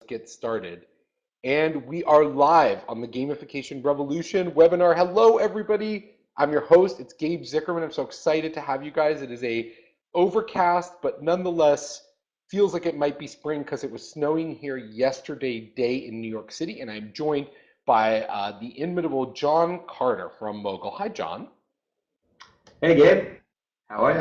get started. And we are live on the Gamification Revolution webinar. Hello, everybody. I'm your host. It's Gabe Zickerman. I'm so excited to have you guys. It is a overcast, but nonetheless feels like it might be spring because it was snowing here yesterday day in New York City. And I'm joined by the inimitable Jon Carder from MOGL. Hi, Jon. Hey, Gabe. How are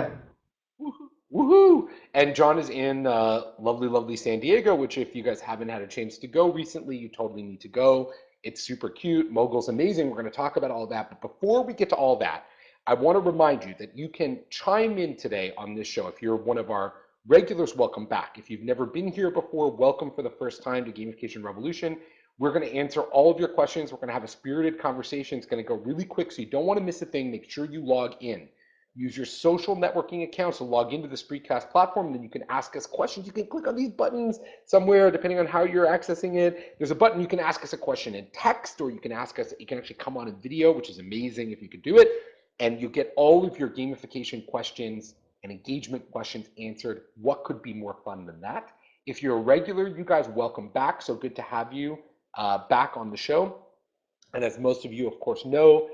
you? Woohoo! And Jon is in lovely, lovely San Diego, which if you guys haven't had a chance to go recently, you totally need to go. It's super cute. MOGL's amazing. We're going to talk about all that. But before we get to all that, I want to remind you that you can chime in today on this show. If you're one of our regulars, welcome back. If you've never been here before, welcome for the first time to Gamification Revolution. We're going to answer all of your questions. We're going to have a spirited conversation. It's going to go really quick, so you don't want to miss a thing. Make sure you log in. Use your social networking accounts to log into the Spreecast platform, and then you can ask us questions. You can click on these buttons somewhere, depending on how you're accessing it. There's a button you can ask us a question in text, or you can ask us, you can actually come on in video, which is amazing if you could do it. And you get all of your gamification questions and engagement questions answered. What could be more fun than that? If you're a regular, you guys, welcome back. So good to have you back on the show. And as most of you, of course, know,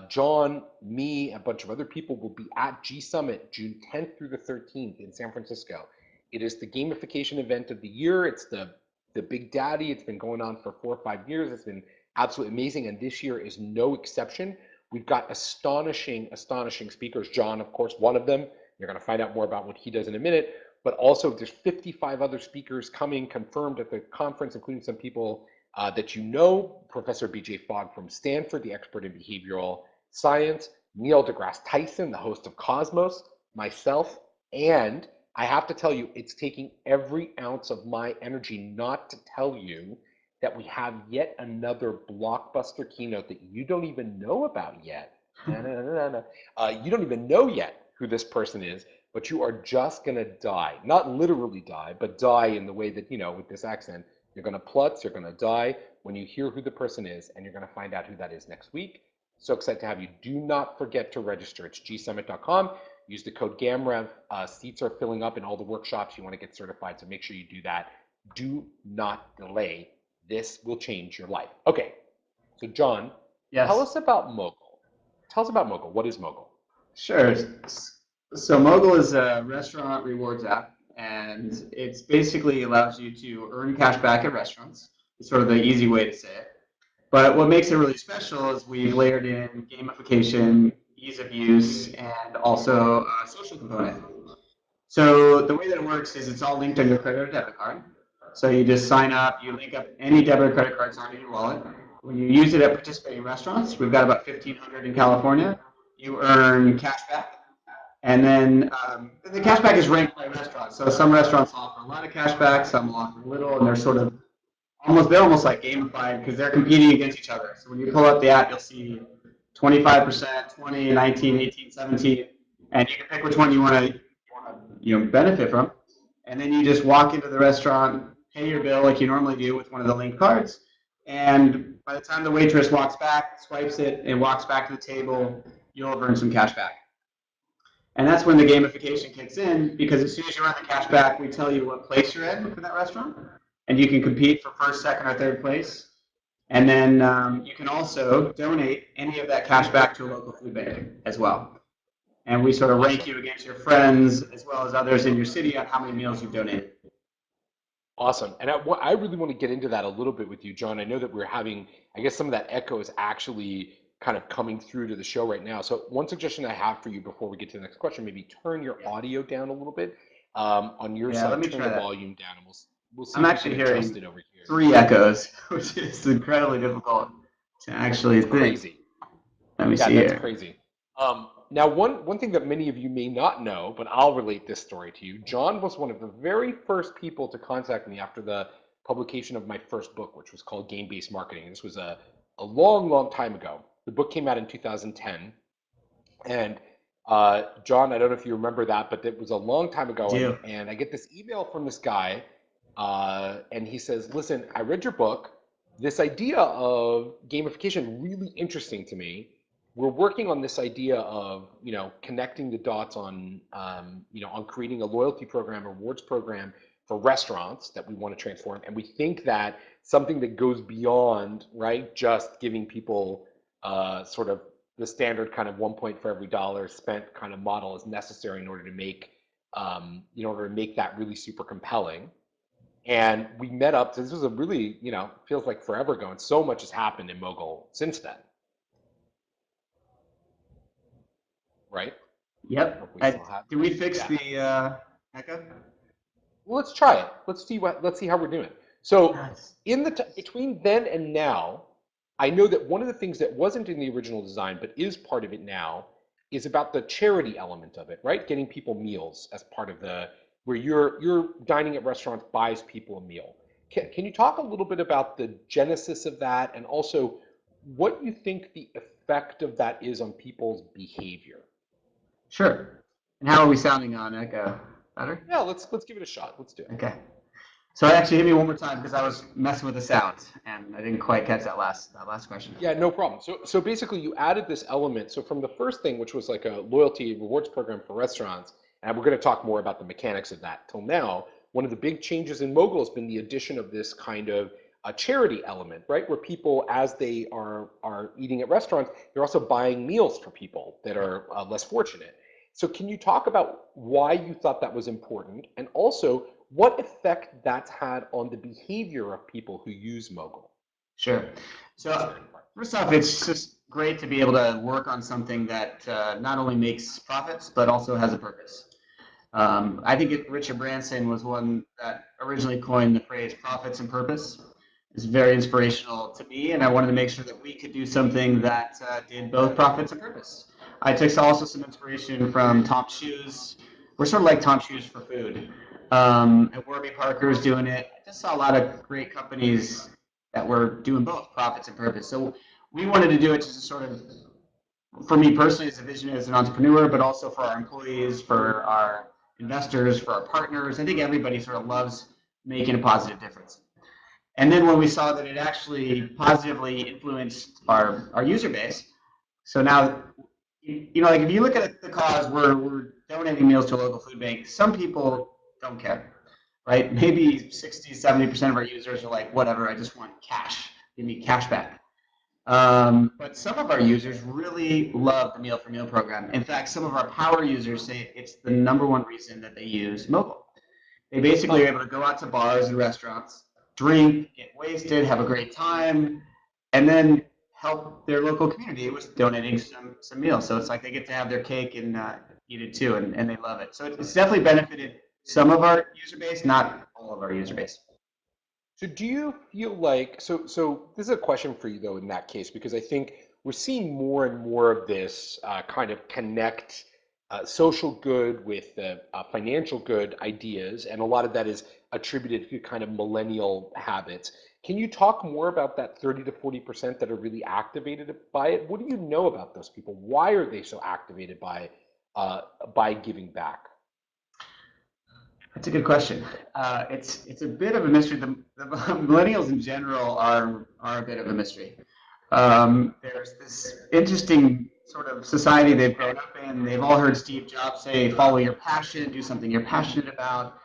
Jon, me, a bunch of other people will be at G Summit June 10th through the 13th in San Francisco. It is the gamification event of the year. It's the Big Daddy. It's been going on for 4 or 5 years. It's been absolutely amazing, and this year is no exception. We've got astonishing speakers. Jon, of course, one of them. You're going to find out more about what he does in a minute. But also, there's 55 other speakers coming confirmed at the conference, including some people that you know, Professor B.J. Fogg from Stanford, the expert in behavioral science, Neil deGrasse Tyson, the host of Cosmos, myself, and I have to tell you, it's taking every ounce of my energy not to tell you that we have yet another blockbuster keynote that you don't even know about yet. You don't even know yet who this person is, but you are just going to die. Not literally die, but die in the way that, you know, with this accent, you're going to plutz, you're going to die when you hear who the person is, and you're going to find out who that is next week. So excited to have you. Do not forget to register. It's gsummit.com. Use the code GAMREV. Seats are filling up in all the workshops. You want to get certified, so make sure you do that. Do not delay. This will change your life. Okay, so Jon, tell Yes. us about MOGL. Tell us about MOGL. What is MOGL? Sure. So MOGL is a restaurant rewards app, and it's basically allows you to earn cash back at restaurants. It's sort of the easy way to say it. But what makes it really special is we've layered in gamification, ease of use, and also a social component. So the way that it works is it's all linked on your credit or debit card. So you just sign up, you link up any debit or credit cards onto your wallet. When you use it at participating restaurants, we've got about 1,500 in California, you earn cash back. And then the cash back is ranked by restaurants. So some restaurants offer a lot of cash back, some offer little, and they're sort of they're almost like gamified because they're competing against each other. So when you pull up the app, you'll see 25%, 20, 19, 18, 17, and you can pick which one you want to benefit from. And then you just walk into the restaurant, pay your bill like you normally do with one of the linked cards, and by the time the waitress walks back, swipes it, and walks back to the table, you'll have earned some cash back. And that's when the gamification kicks in, because as soon as you earn the cash back, we tell you what place you're in for that restaurant, and you can compete for first, second, or third place. And then you can also donate any of that cash back to a local food bank as well. And we sort of rank you against your friends as well as others in your city on how many meals you've donated. Awesome. And I really want to get into that a little bit with you, Jon. I know that we're having, I guess some of that echo is actually kind of coming through to the show right now. So one suggestion I have for you before we get to the next question, maybe turn your audio down a little bit on your Yeah, let side, me turn try the that. volume down, and we'll see I'm if we actually can adjust hearing it over here. 3 echoes, which is incredibly difficult to actually That's think. crazy. Let me Yeah, see that's here. crazy. Now, one thing that many of you may not know, but I'll relate this story to you. Jon was one of the very first people to contact me after the publication of my first book, which was called Game-Based Marketing. This was a long, long time ago. The book came out in 2010. And Jon, I don't know if you remember that, but it was a long time I ago. do. And I get this email from this guy, and he says, listen, I read your book. This idea of gamification really interesting to me. We're working on this idea of, connecting the dots on, on creating a loyalty program, rewards program for restaurants that we want to transform. And we think that something that goes beyond, right, just giving people sort of the standard kind of 1 point for every dollar spent kind of model is necessary in order to make that really super compelling. And we met up. This was a really, feels like forever ago, and so much has happened in MOGL since then, right? I Yep. hope we still have. Did we fix Yeah. the echo? Well, let's try it. Let's see how we're doing. So Nice. in between then and now, I know that one of the things that wasn't in the original design but is part of it now is about the charity element of it, right? Getting people meals as part of the where you're dining at restaurants buys people a meal. Can you talk a little bit about the genesis of that and also what you think the effect of that is on people's behavior? Sure. And how are we sounding on echo? Better? Yeah, let's give it a shot. Let's do it. Okay. So actually hit me one more time because I was messing with the sound and I didn't quite catch that last question. Yeah, no problem. So basically you added this element. So from the first thing, which was like a loyalty rewards program for restaurants, and we're going to talk more about the mechanics of that till now, one of the big changes in MOGL has been the addition of this kind of a charity element, right? Where people, as they are eating at restaurants, they're also buying meals for people that are less fortunate. So can you talk about why you thought that was important, and also what effect that's had on the behavior of people who use MOGL? Sure. So first off, it's just great to be able to work on something that not only makes profits, but also has a purpose. I think Richard Branson was one that originally coined the phrase profits and purpose. It's very inspirational to me, and I wanted to make sure that we could do something that did both profits and purpose. I took also some inspiration from Tom Shoes. We're sort of like Tom Shoes for food. And Warby Parker's doing it. I just saw a lot of great companies that were doing both profits and purpose. So we wanted to do it just to sort of, for me personally as a visionary, as an entrepreneur, but also for our employees, for our investors, for our partners. I think everybody sort of loves making a positive difference. And then when we saw that it actually positively influenced our user base, so now, like if you look at the cause, we're donating meals to a local food bank. Some people don't care, right? Maybe 60, 70% of our users are like, whatever, I just want cash. Give me cash back. But some of our users really love the Meal for Meal program. In fact, some of our power users say it's the #1 reason that they use MOGL. They basically are able to go out to bars and restaurants, drink, get wasted, have a great time, and then help their local community with donating some meals. So it's like they get to have their cake and eat it too, and they love it. So it's definitely benefited some of our user base, not all of our user base. So do you feel like so this is a question for you though in that case because I think we're seeing more and more of this kind of connect social good with financial good ideas, and a lot of that is attributed to kind of millennial habits. Can you talk more about that 30 to 40% that are really activated by it? What do you know about those people? Why are they so activated by giving back? That's a good question. It's a bit of a mystery. The millennials in general are a bit of a mystery. There's this interesting sort of society they've grown up in. They've all heard Steve Jobs say, "Follow your passion, do something you're passionate about."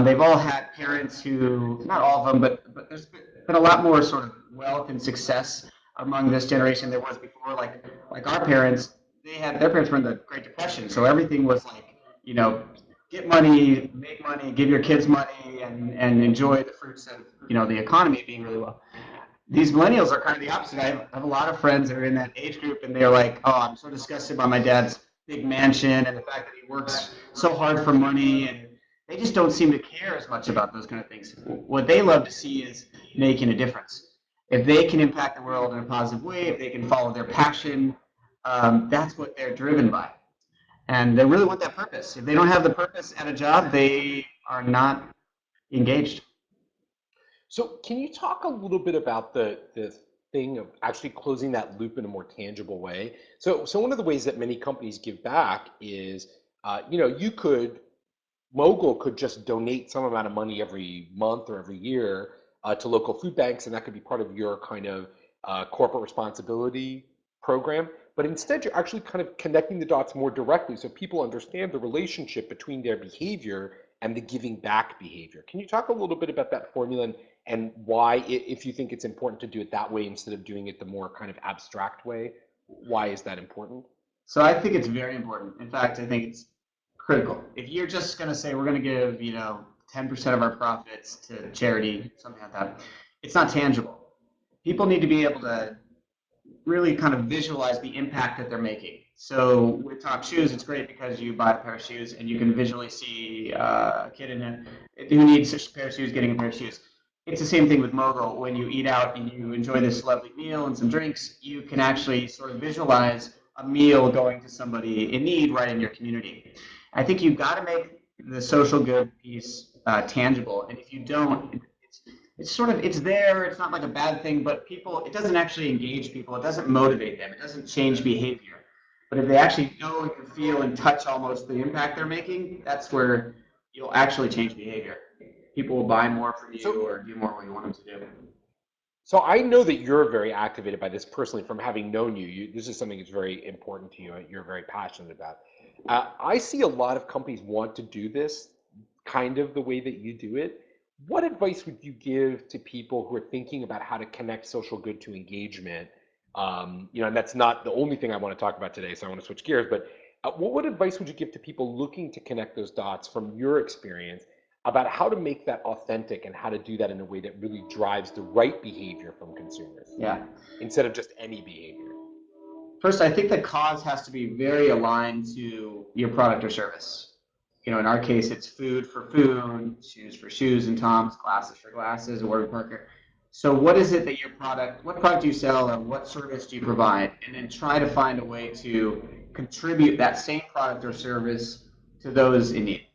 They've all had parents who, not all of them, but there's been a lot more sort of wealth and success among this generation than there was before. Like our parents, their parents were in the Great Depression, so everything was like, get money, make money, give your kids money, and enjoy the fruits of the economy being really well. These millennials are kind of the opposite. I have a lot of friends that are in that age group, and they're like, "Oh, I'm so disgusted by my dad's big mansion and the fact that he works so hard for money," and they just don't seem to care as much about those kind of things. What they love to see is making a difference. If they can impact the world in a positive way, if they can follow their passion, that's what they're driven by. And they really want that purpose. If they don't have the purpose at a job, they are not engaged. So can you talk a little bit about the thing of actually closing that loop in a more tangible way? So one of the ways that many companies give back is, you could Mogul could just donate some amount of money every month or every year to local food banks, and that could be part of your kind of corporate responsibility program. But instead, you're actually kind of connecting the dots more directly so people understand the relationship between their behavior and the giving back behavior. Can you talk a little bit about that formula and why, if you think it's important to do it that way instead of doing it the more kind of abstract way, why is that important? So I think it's very important. In fact, I think it's critical. If you're just going to say we're going to give, 10% of our profits to charity, something like that, it's not tangible. People need to be able to really kind of visualize the impact that they're making. So with Top Shoes, it's great because you buy a pair of shoes and you can visually see a kid in it who needs a pair of shoes getting a pair of shoes. It's the same thing with MOGL. When you eat out and you enjoy this lovely meal and some drinks, you can actually sort of visualize a meal going to somebody in need right in your community. I think you've got to make the social good piece tangible, and if you don't, it's there. It's not like a bad thing, but it doesn't actually engage people. It doesn't motivate them. It doesn't change behavior. But if they actually know and can feel and touch almost the impact they're making, that's where you'll actually change behavior. People will buy more from you or do more what you want them to do. So I know that you're very activated by this personally from having known you. This is something that's very important to you. You're very passionate about. I see a lot of companies want to do this kind of the way that you do it. What advice would you give to people who are thinking about how to connect social good to engagement? And that's not the only thing I want to talk about today, so I want to switch gears. But what advice would you give to people looking to connect those dots from your experience about how to make that authentic and how to do that in a way that really drives the right behavior from consumers? Yeah. Instead of just any behavior. First, I think the cause has to be very aligned to your product or service. In our case, it's food for food, shoes for shoes and Tom's, glasses for glasses, or Warby Parker. So what is it that what product do you sell or what service do you provide? And then try to find a way to contribute that same product or service to those in need.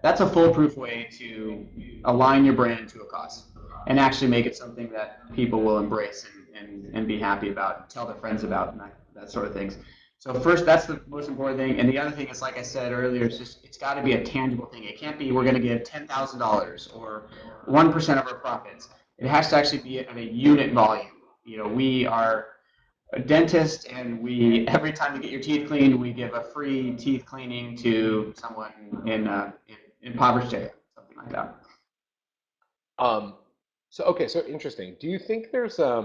That's a foolproof way to align your brand to a cause and actually make it something that people will embrace and be happy about, and tell their friends about, and that sort of things. So first, that's the most important thing. And the other thing is, like I said earlier, it's got to be a tangible thing. It can't be we're going to give $10,000 or 1% of our profits. It has to actually be at a unit volume. We are a dentist, and every time you get your teeth cleaned, we give a free teeth cleaning to someone in impoverished area, something like that. So interesting. Do you think there's a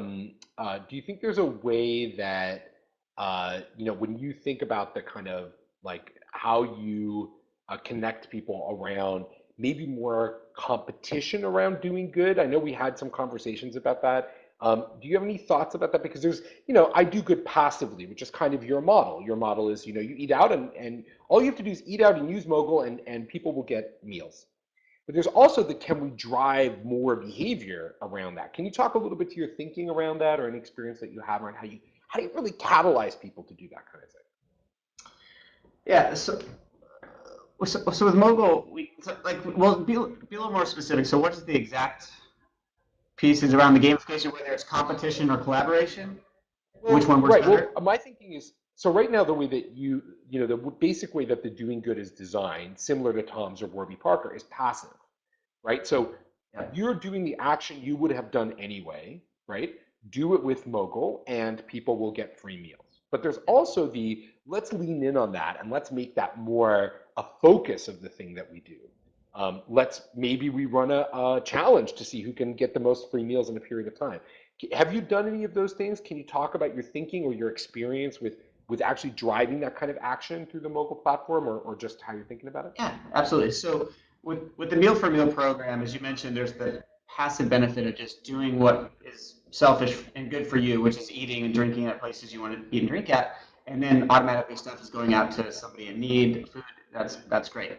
way that when you think about the kind of like how you connect people around maybe more competition around doing good? I know we had some conversations about that. Do you have any thoughts about that? Because there's, I do good passively, which is kind of your model. Your model is, you eat out and all you have to do is eat out and use MOGL and people will get meals. But there's also can we drive more behavior around that? Can you talk a little bit to your thinking around that or any experience that you have around how do you really catalyze people to do that kind of thing? Yeah. So with MOGL, be a little more specific. So what is the exact pieces around the gamification, whether it's competition or collaboration? Which one works better? Well, my thinking is, so right now the way that the basic way that the doing good is designed, similar to Tom's or Warby Parker, is passive, right? So you're doing the action you would have done anyway, right? Do it with MOGL and people will get free meals. But there's also let's lean in on that and let's make that more a focus of the thing that we do. Maybe we run a challenge to see who can get the most free meals in a period of time. Have you done any of those things? Can you talk about your thinking or your experience with actually driving that kind of action through the MOGL platform or just how you're thinking about it? Yeah, absolutely. So with the Meal for Meal program, as you mentioned, there's the passive benefit of just doing what is selfish and good for you, which is eating and drinking at places you want to eat and drink at, and then automatically stuff is going out to somebody in need, food. That's great.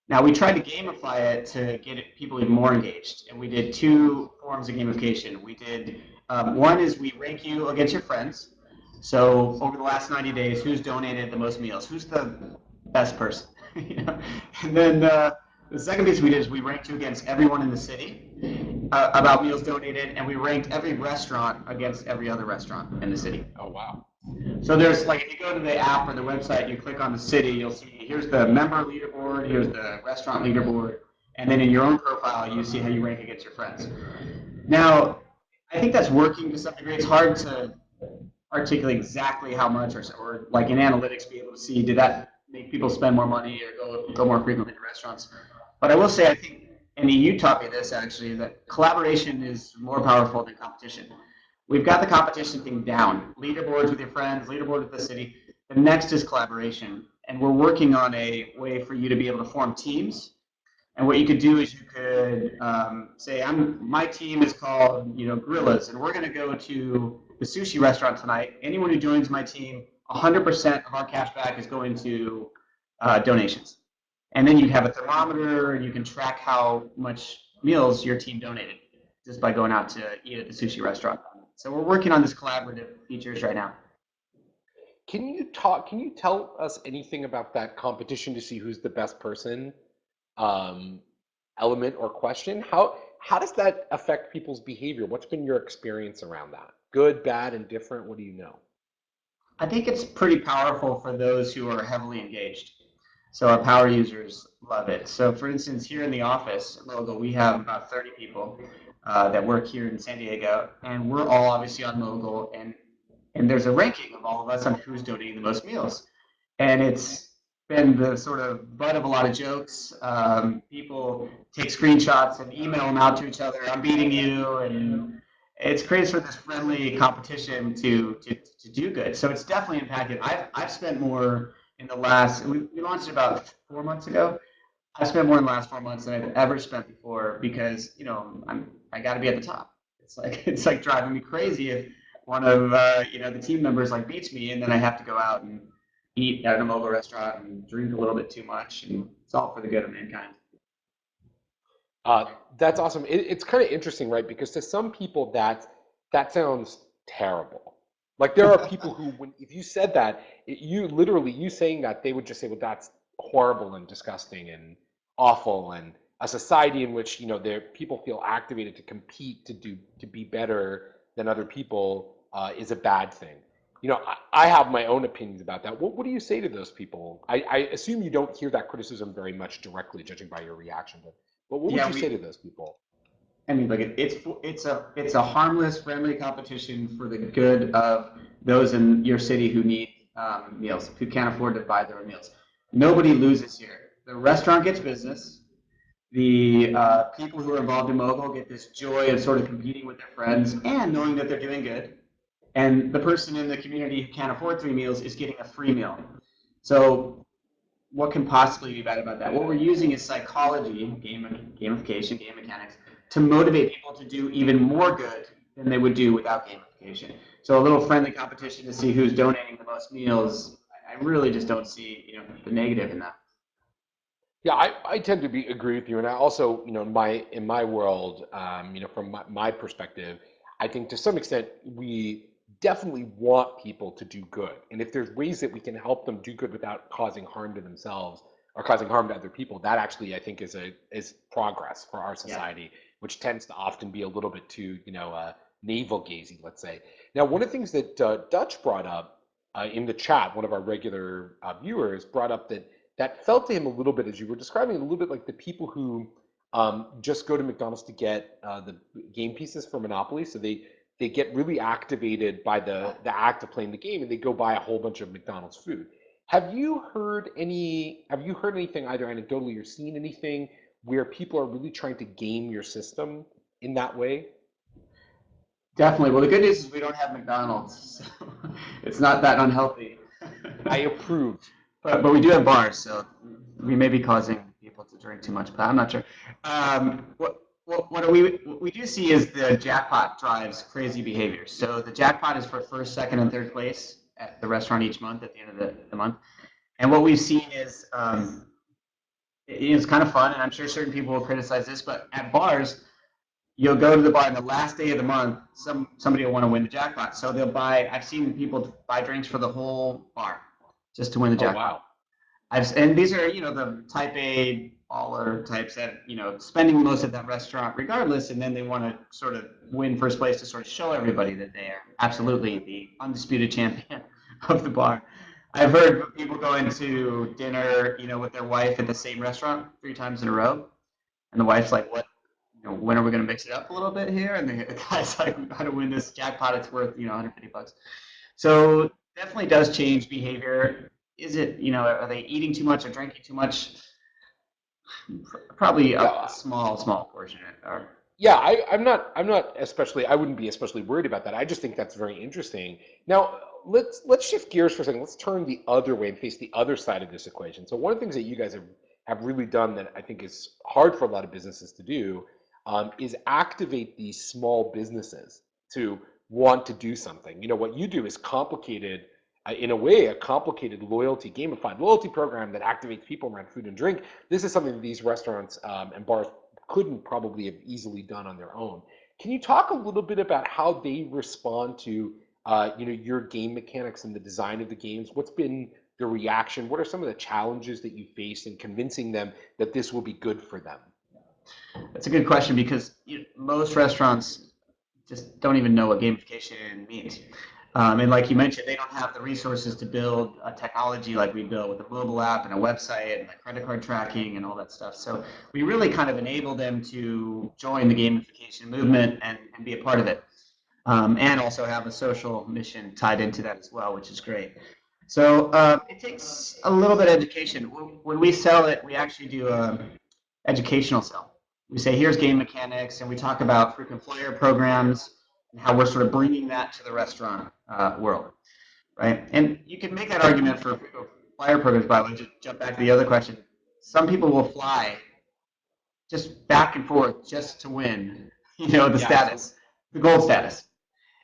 Now, we tried to gamify it to get people even more engaged, and we did two forms of gamification. We did one is we rank you against your friends. So over the last 90 days, who's donated the most meals? Who's the best person? And then the second piece we did is we ranked you against everyone in the city about meals donated, and we ranked every restaurant against every other restaurant in the city. Oh, wow. So there's if you go to the app or the website, you click on the city, you'll see here's the member leaderboard, here's the restaurant leaderboard, and then in your own profile, you see how you rank against your friends. Now, I think that's working to some degree. It's hard to articulate exactly how much, or in analytics, be able to see did that make people spend more money or go more frequently to restaurants. But I will say, I think, and you taught me this actually, that collaboration is more powerful than competition. We've got the competition thing down. Leaderboards with your friends, leaderboard with the city. The next is collaboration. And we're working on a way for you to be able to form teams. And what you could do is you could say, my team is called, Gorillas, and we're going to go to the sushi restaurant tonight. Anyone who joins my team, 100% of our cash back is going to donations. And then you have a thermometer, and you can track how much meals your team donated just by going out to eat at the sushi restaurant. So we're working on this collaborative features right now. Can you tell us anything about that competition to see who's the best person, um, element or question? How does that affect people's behavior? What's been your experience around that? Good, bad, and different? What do you know? I think it's pretty powerful for those who are heavily engaged. So our power users love it. So for instance, here in the office at MOGL, we have about 30 people that work here in San Diego, and we're all obviously on MOGL, and there's a ranking of all of us on who's donating the most meals. And it's been the sort of butt of a lot of jokes. People take screenshots and email them out to each other. I'm beating you, and it's created sort of this friendly competition to do good. So it's definitely impacted. I've spent more in the last. We launched it about 4 months ago. I've spent more in the last 4 months than I've ever spent before because I got to be at the top. It's like driving me crazy if one of the team members like beats me, and then I have to go out and eat at a MOGL restaurant and drink a little bit too much, and it's all for the good of mankind. Uh, that's awesome. It's kind of interesting, right? Because to some people, that sounds terrible. Like there are people who, when if you said that, you literally you saying that, they would just say, "Well, that's horrible and disgusting and awful." And a society in which there people feel activated to compete to be better than other people is a bad thing. I have my own opinions about that. What do you say to those people? I assume you don't hear that criticism very much directly, judging by your reaction, but what would Yeah, you say to those people? I mean, like it's a harmless, friendly competition for the good of those in your city who need meals, who can't afford to buy their own meals. Nobody loses here. The restaurant gets business. The people who are involved in MOGL get this joy of sort of competing with their friends and knowing that they're doing good. And the person in the community who can't afford 3 meals is getting a free meal. So what can possibly be bad about that? What we're using is psychology, gamification, game mechanics, to motivate people to do even more good than they would do without gamification. So a little friendly competition to see who's donating the most meals. I really just don't see the negative in that. Yeah, I tend to agree with you, and I also, in my world, from my perspective, I think to some extent we definitely want people to do good, and if there's ways that we can help them do good without causing harm to themselves or causing harm to other people, that actually I think is progress for our Yeah. society, which tends to often be a little bit too, navel gazing, let's say. Now, one of the things that Dutch brought up in the chat, one of our regular viewers brought up that felt to him a little bit, as you were describing, a little bit like the people who just go to McDonald's to get the game pieces for Monopoly. So they get really activated by the act of playing the game, and they go buy a whole bunch of McDonald's food. Have you heard anything either anecdotally or seen anything where people are really trying to game your system in that way? Definitely. Well, the good news is we don't have McDonald's, so it's not that unhealthy. I approve. But we do have bars, so we may be causing people to drink too much, but I'm not sure. What we do see is the jackpot drives crazy behavior. So the jackpot is for first, second, and third place at the restaurant each month at the end of the month. And what we've seen is it's kind of fun, and I'm sure certain people will criticize this, but at bars, you'll go to the bar on the last day of the month, somebody will want to win the jackpot. So they'll buy, I've seen people buy drinks for the whole bar just to win the Oh, jackpot. wow. And these are, the type A baller types that, spending most of that restaurant regardless, and then they want to sort of win first place to sort of show everybody that they are absolutely the undisputed champion of the bar. I've heard people go into dinner, with their wife at the same restaurant 3 times in a row, and the wife's like, "What? When are we going to mix it up a little bit here?" And the guy's like, "We got to win this jackpot. It's worth, $150." So definitely does change behavior. Is it, are they eating too much or drinking too much? Probably a Yeah, small portion. Or yeah, I'm not especially, I wouldn't be especially worried about that. I just think that's very interesting. Now, let's shift gears for a second. Let's turn the other way and face the other side of this equation. So one of the things that you guys have really done that I think is hard for a lot of businesses to do, is activate these small businesses to want to do something. You know, what you do is complicated, in a way, a complicated loyalty, gamified loyalty program that activates people around food and drink. This is something that these restaurants, and bars couldn't probably have easily done on their own. Can you talk a little bit about how they respond to, your game mechanics and the design of the games? What's been the reaction? What are some of the challenges that you faced in convincing them that this will be good for them? that's a good question because most restaurants just don't even know what gamification means. And like you mentioned, they don't have the resources to build a technology like we built with a mobile app and a website and the credit card tracking and all that stuff. So we really kind of enable them to join the gamification movement and be a part of it. And also have a social mission tied into that as well, which is great. So it takes a little bit of education. When we sell it, we actually do a educational sell. We say, here's game mechanics, and we talk about frequent flyer programs and how we're sort of bringing that to the restaurant world, right? And you can make that argument for frequent flyer programs, by the way, just jump back to the other question. Some people will fly just back and forth just to win, the Yeah, absolutely. status, the gold status.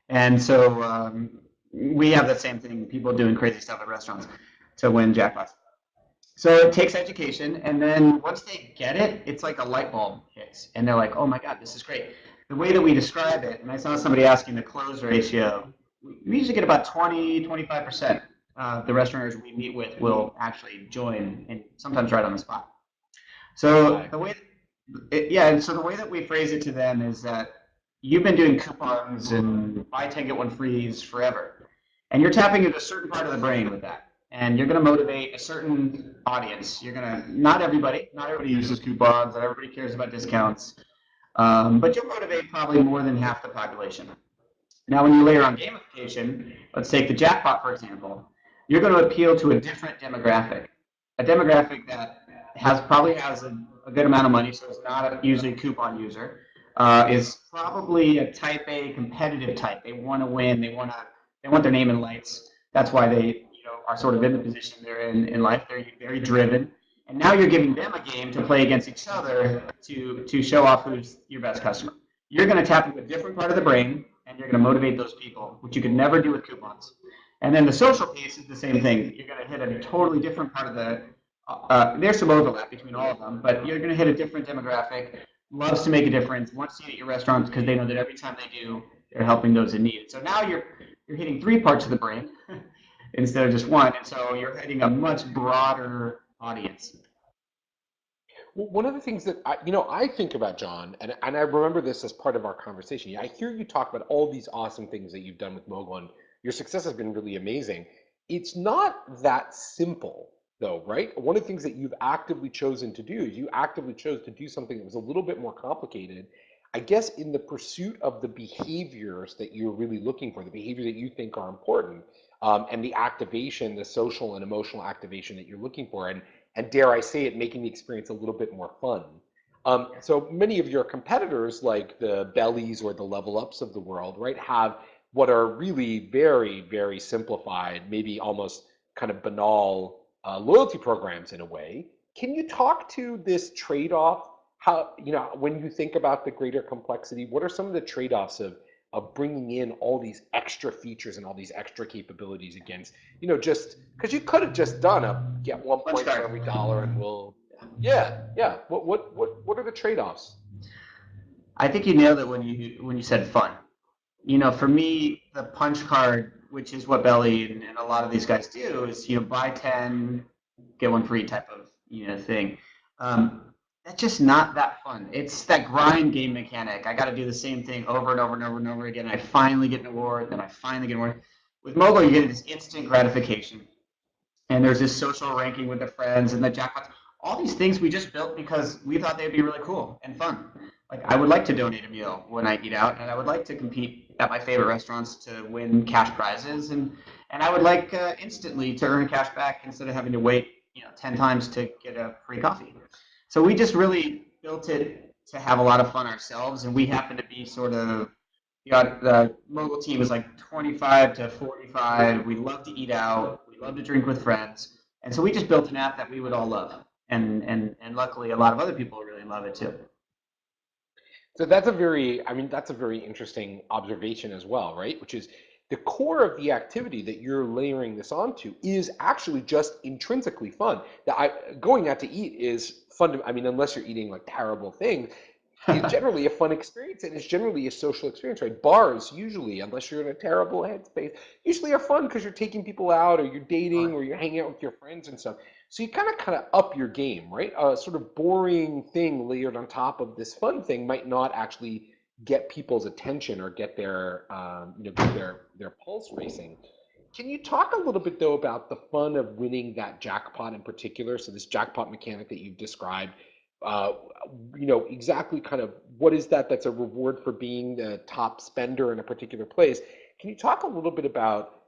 And so we have the same thing, people doing crazy stuff at restaurants to win jackpots. So it takes education, and then once they get it, it's like a light bulb hits, and they're like, "Oh my God, this is great." The way that we describe it, and I saw somebody asking the close ratio, we usually get about 20-25%. The restaurateurs we meet with will actually join, and sometimes right on the spot. Got So it. the way, yeah, and so the way that we phrase it to them is that you've been doing coupons and buy 10 get one frees forever, and you're tapping into a certain part of the brain with that, and you're going to motivate a certain audience. You're going to not everybody uses coupons, not everybody cares about discounts, but you'll motivate probably more than half the population. Now, when you layer on gamification, let's take the jackpot for example, you're going to appeal to a demographic that probably has a good amount of money, so it's not usually a coupon user. Is probably a type A competitive type. They want to win. They want their name in lights. That's why they are sort of in the position they're in life. They're very driven. And now you're giving them a game to play against each other to show off who's your best customer. You're going to tap into a different part of the brain, and you're going to motivate those people, which you could never do with coupons. And then the social piece is the same thing. You're going to hit a totally different part of the. There's some overlap between all of them, but you're going to hit a different demographic. Loves to make a difference. Wants to eat at your restaurants because they know that every time they do, they're helping those in need. So now you're hitting three parts of the brain instead of just one, and so you're hitting a much broader audience. Well, one of the things that I think about, John, and I remember this as part of our conversation. I hear you talk about all these awesome things that you've done with MOGL, and your success has been really amazing. It's not that simple, though, right? One of the things that you've actively chosen to do is you actively chose to do something that was a little bit more complicated, I guess, in the pursuit of the behaviors that you're really looking for, the behaviors that you think are important, and the activation, the social and emotional activation that you're looking for. And dare I say it, making the experience a little bit more fun. So many of your competitors, like the Bellies or the Level Ups of the world, right, have what are really very, very simplified, maybe almost kind of banal loyalty programs in a way. Can you talk to this trade-off? How, when you think about the greater complexity, what are some of the trade-offs of bringing in all these extra features and all these extra capabilities against, just because you could have just done a get one Punch point for card. every dollar and we'll, yeah, yeah. What are the trade-offs? I think you nailed it when you said fun. For me, the punch card, which is what Belly and a lot of these guys do, is buy 10, get one free type of thing. That's just not that fun. It's that grind game mechanic. I got to do the same thing over and over and over and over again. I finally get an award, then I finally get an award. With MOGL, you get this instant gratification, and there's this social ranking with the friends and the jackpots. All these things we just built because we thought they'd be really cool and fun. Like I would like to donate a meal when I eat out, and I would like to compete at my favorite restaurants to win cash prizes, and I would like instantly to earn cash back instead of having to wait 10 times to get a free coffee. So we just really built it to have a lot of fun ourselves, and we happen to be sort of the Mogul team is like 25 to 45. We love to eat out. We love to drink with friends, and so we just built an app that we would all love, and luckily a lot of other people really love it too. So that's a very, I mean, that's a very interesting observation as well, right? Which is the core of the activity that you're layering this onto is actually just intrinsically fun. Going out to eat is fun. I mean, unless you're eating like terrible things, is generally a fun experience and it's generally a social experience, right? Bars usually, unless you're in a terrible headspace, usually are fun because you're taking people out or you're dating or you're hanging out with your friends and stuff. So you kind of up your game, right? A sort of boring thing layered on top of this fun thing might not actually get people's attention or get their get their pulse racing. Can you talk a little bit though about the fun of winning that jackpot in particular? So this jackpot mechanic that you've described, uh, exactly kind of what is that that's a reward for being the top spender in a particular place. Can you talk a little bit about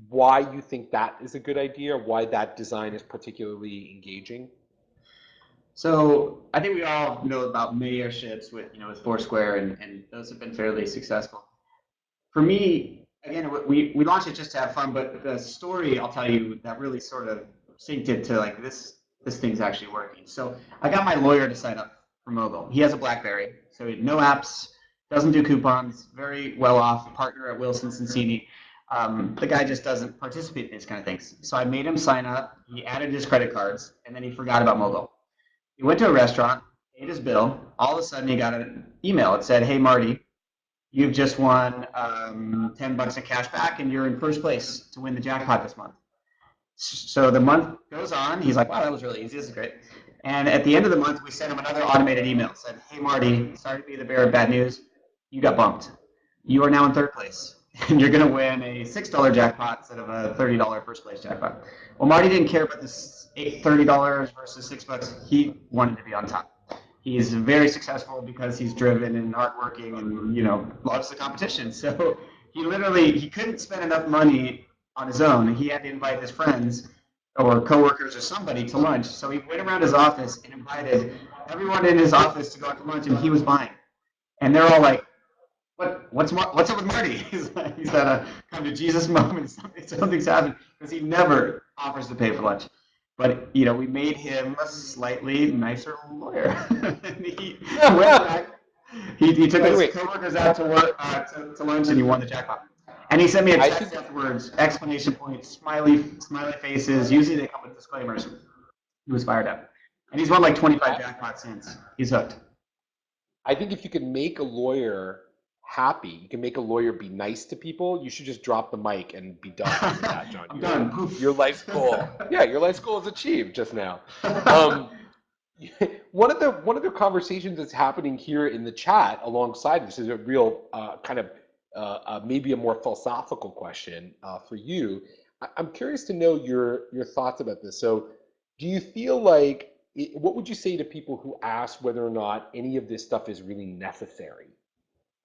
why you think that is a good idea, why that design is particularly engaging? So I think we all know about mayorships with Foursquare, and those have been fairly successful. For me, again, we launched it just to have fun, but the story I'll tell you that really sort of synced it to like this thing's actually working. So I got my lawyer to sign up for Mogul. He has a BlackBerry, so no apps, doesn't do coupons, very well off, partner at Wilson Sonsini. The guy just doesn't participate in these kind of things. So I made him sign up. He added his credit cards, and then he forgot about Mogul. He went to a restaurant, paid his bill. All of a sudden, he got an email. It said, "Hey, Marty, you've just won $10 in cash back, and you're in first place to win the jackpot this month." So the month goes on. He's like, "Wow, that was really easy. This is great." And at the end of the month, we sent him another automated email. It said, "Hey, Marty, sorry to be the bearer of bad news. You got bumped. You are now in third place, and you're going to win a $6 jackpot instead of a $30 first place jackpot." Well, Marty didn't care about this $30 versus $6. He wanted to be on top. He's very successful because he's driven and hardworking and loves the competition. So he couldn't spend enough money on his own. He had to invite his friends or coworkers or somebody to lunch. So he went around his office and invited everyone in his office to go out to lunch, and he was buying. And they're all like, what's up with Marty?" He's at a come to Jesus moment. Something's happened because he never offers to pay for lunch. But we made him a slightly nicer lawyer. And he went back. He took By the his way, coworkers out to work to lunch, and he won the jackpot. And he sent me a I text think afterwards, exclamation points, smiley faces. Usually they come with disclaimers. He was fired up, and he's won like 25 I, jackpots since. He's hooked. I think if you can make a lawyer happy, you can make a lawyer be nice to people, you should just drop the mic and be done with that, John. I'm done. Your life's goal. Yeah, your life's goal is achieved just now. Um, one of the conversations that's happening here in the chat alongside this is a real kind of maybe a more philosophical question for you. I'm curious to know your thoughts about this. So, do you feel like what would you say to people who ask whether or not any of this stuff is really necessary?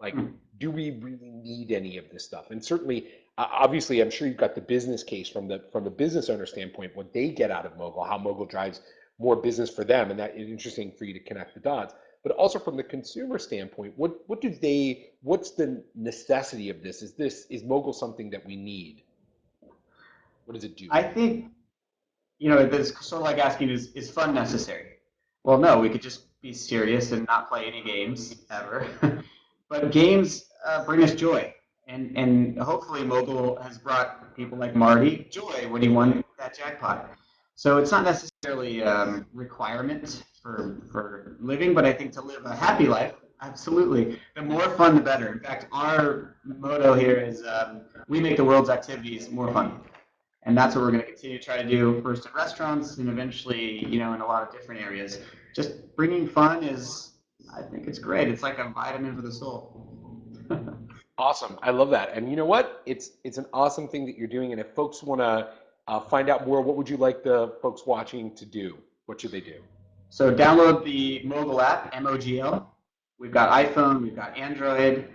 Like, do we really need any of this stuff? And certainly, obviously, I'm sure you've got the business case from the business owner standpoint, what they get out of Mogul, how Mogul drives more business for them, and that is interesting for you to connect the dots. But also from the consumer standpoint, what's the necessity of this? Is Mogul something that we need? What does it do? I think this sort of like asking, is fun necessary? Well, no, we could just be serious and not play any games ever. But games bring us joy, and hopefully Mogul has brought people like Marty joy when he won that jackpot. So it's not necessarily a requirement for living, but I think to live a happy life, absolutely. The more fun, the better. In fact, our motto here is we make the world's activities more fun. And that's what we're going to continue to try to do, first in restaurants and eventually, in a lot of different areas. Just bringing fun I think it's great. It's like a vitamin for the soul. Awesome. I love that. And you know what? It's an awesome thing that you're doing. And if folks want to find out more, what would you like the folks watching to do? What should they do? So download the Mogul app, MOGL. We've got iPhone, we've got Android.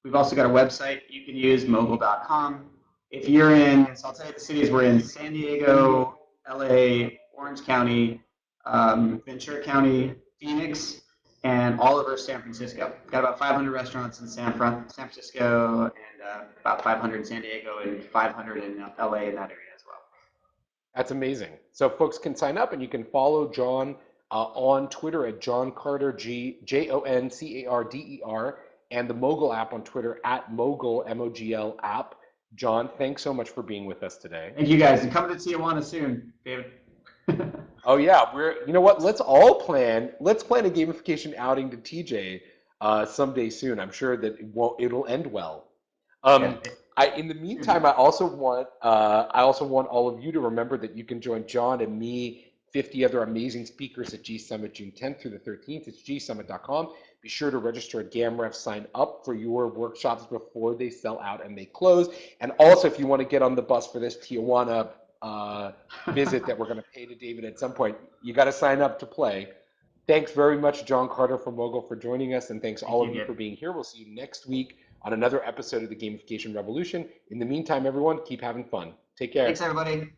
We've also got a website you can use, mogul.com. If you're so I'll tell you the cities we're in: San Diego, LA, Orange County, Ventura County, Phoenix, and all over San Francisco. Got about 500 restaurants in San Francisco, and about 500 in San Diego, and 500 in LA in that area as well. That's amazing. So folks can sign up, and you can follow Jon on Twitter at Jon Carder, JonCarder, and the MOGL app on Twitter at MOGL, MOGL app. Jon, thanks so much for being with us today. Thank you guys, and come to Tijuana soon, David. Oh yeah, you know what? Let's plan a gamification outing to TJ someday soon. I'm sure that it'll end well. Yeah. In the meantime, I also want all of you to remember that you can join Jon and me, 50 other amazing speakers at G Summit June 10th through the 13th. It's gsummit.com. Be sure to register at GamRef, sign up for your workshops before they sell out and they close. And also, if you want to get on the bus for this Tijuana visit that we're going to pay to David at some point, you got to sign up to play. Thanks very much, Jon Carder from MOGL, for joining us, and thanks all of you for being here. We'll see you next week on another episode of the Gamification Revolution. In the meantime, everyone, keep having fun. Take care. Thanks, everybody.